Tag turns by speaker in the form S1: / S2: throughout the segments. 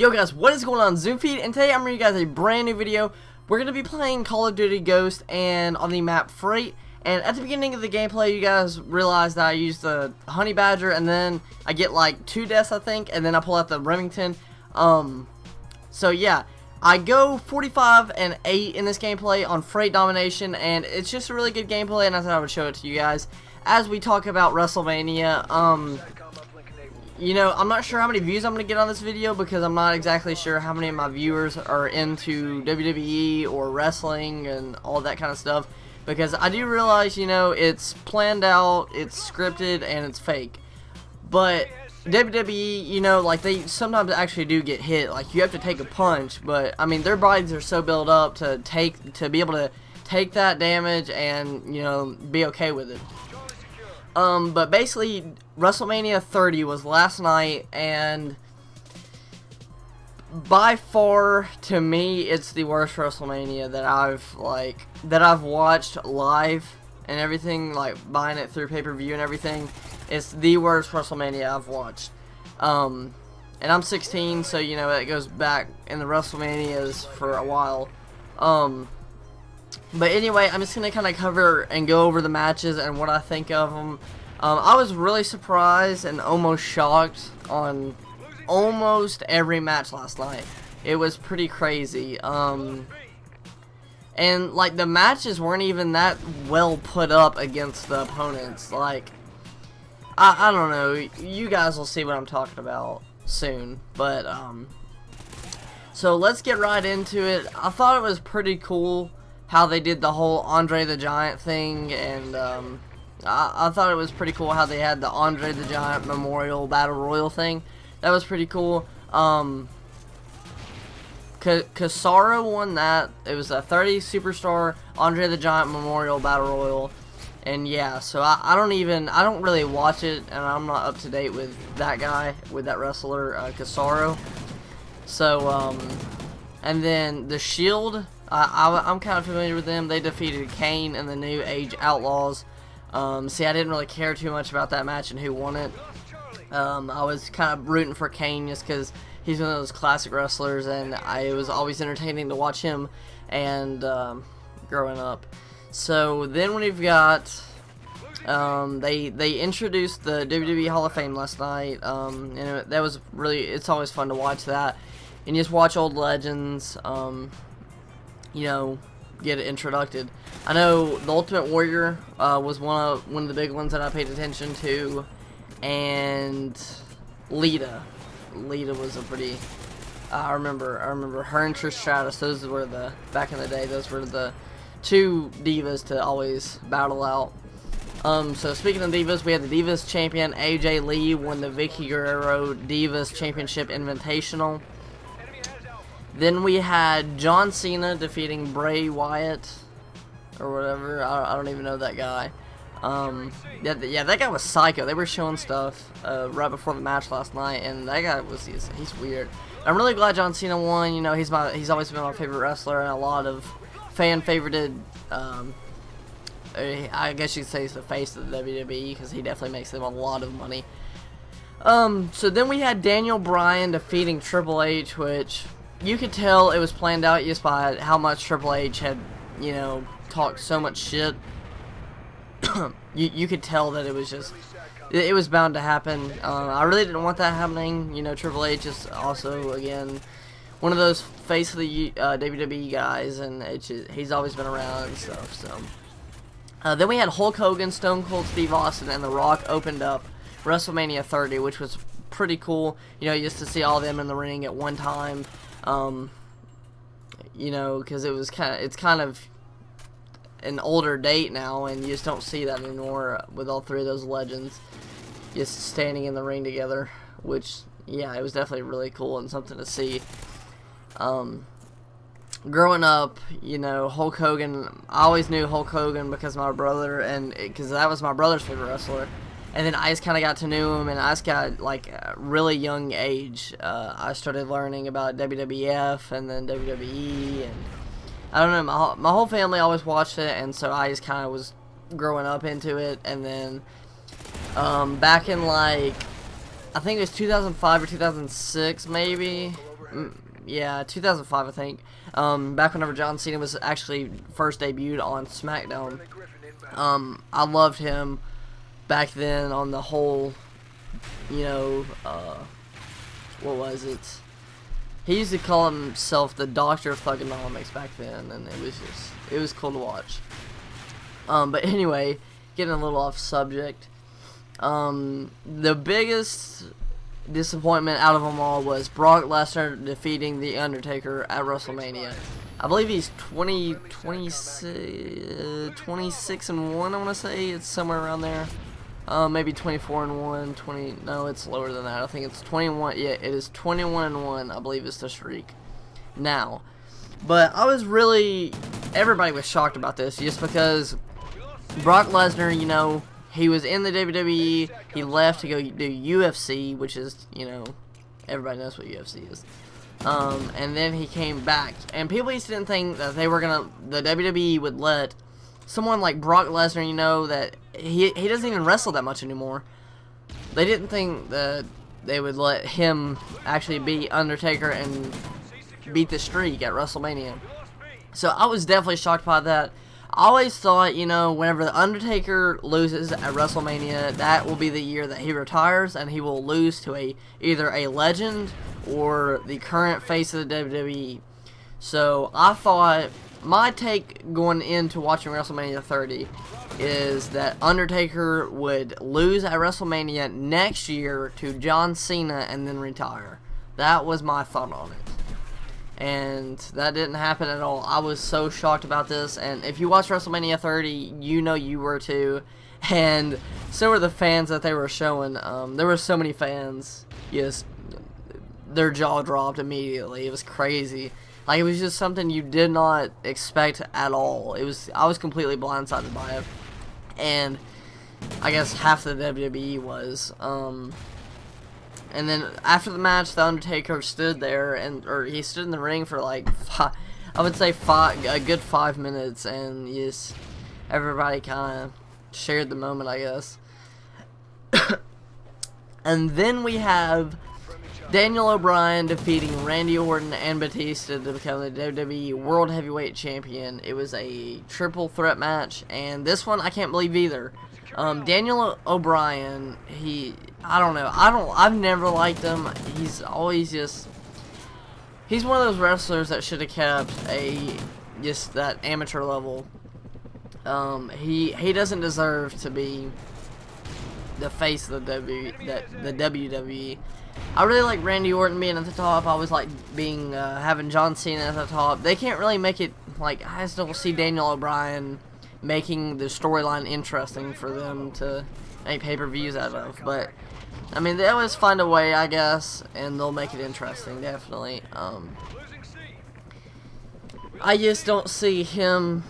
S1: Yo guys, what is going on? Zoomfeed, and today I'm bringing you guys a brand new video. We're going to be playing Call of Duty Ghost and on the map Freight. And at the beginning of the gameplay, you guys realized that I used the Honey Badger, and then I get like 2 deaths I think, and then I pull out the Remington. So yeah, I go 45 and 8 in this gameplay on Freight Domination, and it's just a really good gameplay, and I thought I would show it to you guys as we talk about Wrestlemania. You know, I'm not sure how many views I'm going to get on this video because I'm not exactly sure how many of my viewers are into WWE or wrestling and all that kind of stuff. Because I do realize, you know, it's planned out, it's scripted, and it's fake. But WWE, you know, like they sometimes actually do get hit. Like you have to take a punch, but I mean their bodies are so built up to be able to take that damage and, you know, be okay with it. But basically, WrestleMania 30 was last night, and by far, to me, it's the worst WrestleMania that I've watched live and everything, like buying it through pay-per-view and everything. It's the worst WrestleMania I've watched. And I'm 16, so you know it goes back in the WrestleManias for a while. But anyway, I'm just going to kind of cover and go over the matches and what I think of them. I was really surprised and almost shocked on almost every match last night. It was pretty crazy. And like the matches weren't even that well put up against the opponents. Like, I don't know. You guys will see what I'm talking about soon. But, so let's get right into it. I thought it was pretty cool how they did the whole Andre the Giant thing, and I thought it was pretty cool how they had the Andre the Giant Memorial Battle Royal thing. That was pretty cool. Cesaro won that. It was a 30 Superstar Andre the Giant Memorial Battle Royal, and yeah, so I don't really watch it, and I'm not up to date with that guy, with that wrestler, Cesaro. So, and then the Shield. I'm kind of familiar with them. They defeated Kane and the New Age Outlaws. See, I didn't really care too much about that match and who won it. I was kind of rooting for Kane just because he's one of those classic wrestlers, and it was always entertaining to watch him and growing up. So then we've got they introduced the WWE Hall of Fame last night, and that was really, it's always fun to watch that and just watch old legends. You know, get it introduced. I know the Ultimate Warrior was one of the big ones that I paid attention to, and Lita was a pretty. I remember her and Trish Stratus. Those were back in the day. Those were the 2 divas to always battle out. So speaking of divas, we had the Divas champion AJ Lee won the Vicky Guerrero Divas Championship Invitational. Then we had John Cena defeating Bray Wyatt, or whatever. I don't even know that guy. Yeah, that guy was psycho. They were showing stuff right before the match last night, and that guy he's weird. I'm really glad John Cena won. You know, he's always been my favorite wrestler, and a lot of fan-favorited. I guess you could say he's the face of the WWE because he definitely makes them a lot of money. So then we had Daniel Bryan defeating Triple H, which you could tell it was planned out just by how much Triple H had, you know, talked so much shit. you could tell that it was bound to happen. I really didn't want that happening. You know, Triple H is also, again, one of those face of the WWE guys, and he's always been around and stuff. So then we had Hulk Hogan, Stone Cold Steve Austin, and The Rock opened up WrestleMania 30, which was pretty cool. You know, just to see all of them in the ring at one time. You know, because it's kind of an older date now, and you just don't see that anymore with all 3 of those legends just standing in the ring together, which, yeah, it was definitely really cool and something to see. Growing up, you know, Hulk Hogan, I always knew Hulk Hogan because my brother, and because that was my brother's favorite wrestler. And then I just kind of got to know him, and I just got, like, a really young age. I started learning about WWF and then WWE, and I don't know, my whole family always watched it, and so I just kind of was growing up into it. And then back in, like, I think it was 2005 or 2006 maybe, yeah, 2005, I think. Back whenever John Cena was actually first debuted on SmackDown. I loved him back then on the whole, you know, what was it? He used to call himself the Doctor of Thugonomics back then, and it was cool to watch. But anyway, getting a little off subject. The biggest disappointment out of them all was Brock Lesnar defeating the Undertaker at WrestleMania. I believe he's 26 and 1, I want to say. It's somewhere around there. Maybe 24 and 1, no, it's lower than that. I think it's 21. Yeah, it is 21 and 1, I believe is the streak now. But everybody was shocked about this just because Brock Lesnar, you know, he was in the WWE, he left to go do UFC, which is, you know, everybody knows what UFC is. And then he came back, and people just didn't think that the WWE would let someone like Brock Lesnar, you know, that he doesn't even wrestle that much anymore. They didn't think that they would let him actually beat Undertaker and beat the streak at WrestleMania. So I was definitely shocked by that. I always thought, you know, whenever the Undertaker loses at WrestleMania, that will be the year that he retires, and he will lose to either a legend or the current face of the WWE. So I thought, my take going into watching WrestleMania 30 is that Undertaker would lose at WrestleMania next year to John Cena and then retire. That was my thought on it. And that didn't happen at all. I was so shocked about this, and if you watch WrestleMania 30, you know you were too, and so were the fans that they were showing. There were so many fans, just, their jaw dropped immediately. It was crazy. Like, it was just something you did not expect at all. I was completely blindsided by it, and I guess half the WWE was. And then after the match, the Undertaker stood there, he stood in the ring for like a good 5 minutes, and yes, everybody kind of shared the moment, I guess. And then we have Daniel O'Brien defeating Randy Orton and Batista to become the WWE World Heavyweight Champion. It was a triple threat match, and this one I can't believe either. Daniel O'Brien, I don't know. I've never liked him. He's always he's one of those wrestlers that should have kept just that amateur level. He doesn't deserve to be the face of the WWE. I really like Randy Orton being at the top. I always like having John Cena at the top. They can't really make it, like, I just don't see Daniel O'Brien making the storyline interesting for them to make pay-per-views out of. But I mean, they always find a way, I guess, and they'll make it interesting, definitely. I just don't see him.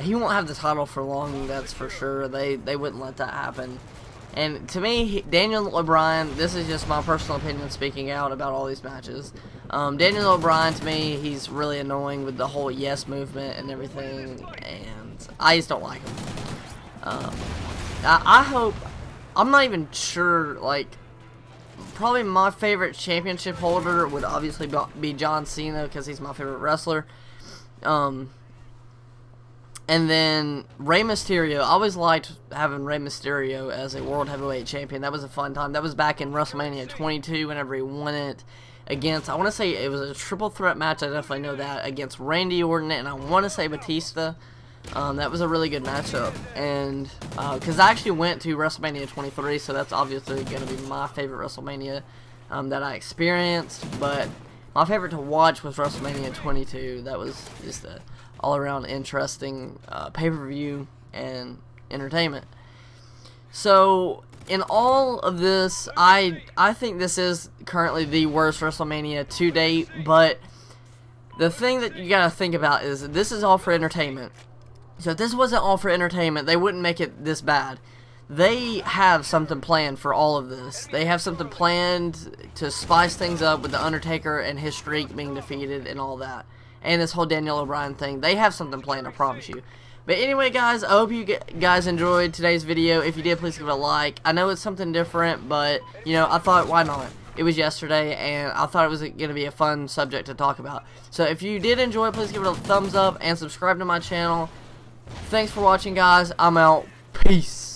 S1: He won't have the title for long, that's for sure. They wouldn't let that happen. And to me, Daniel O'Brien, this is just my personal opinion speaking out about all these matches. Daniel O'Brien, to me, he's really annoying with the whole yes movement and everything, and I just don't like him. I hope, I'm not even sure, like, probably my favorite championship holder would obviously be John Cena, because he's my favorite wrestler. And then Rey Mysterio. I always liked having Rey Mysterio as a World Heavyweight Champion. That was a fun time. That was back in WrestleMania 22 whenever he won it against, I want to say it was a triple threat match, I definitely know that, against Randy Orton and I want to say Batista. That was a really good matchup. And because I actually went to WrestleMania 23, so that's obviously going to be my favorite WrestleMania that I experienced. But my favorite to watch was WrestleMania 22. That was just a all-around interesting pay-per-view and entertainment. So in all of this, I think this is currently the worst WrestleMania to date, but the thing that you gotta think about is that this is all for entertainment. So if this wasn't all for entertainment, they wouldn't make it this bad. They have something planned for all of this. They have something planned to spice things up with The Undertaker and his streak being defeated and all that. And this whole Daniel O'Brien thing. They have something planned, I promise you. But anyway, guys, I hope you guys enjoyed today's video. If you did, please give it a like. I know it's something different, but, you know, I thought, why not? it was yesterday, and I thought it was going to be a fun subject to talk about. So if you did enjoy it, please give it a thumbs up and subscribe to my channel. Thanks for watching, guys. I'm out. Peace.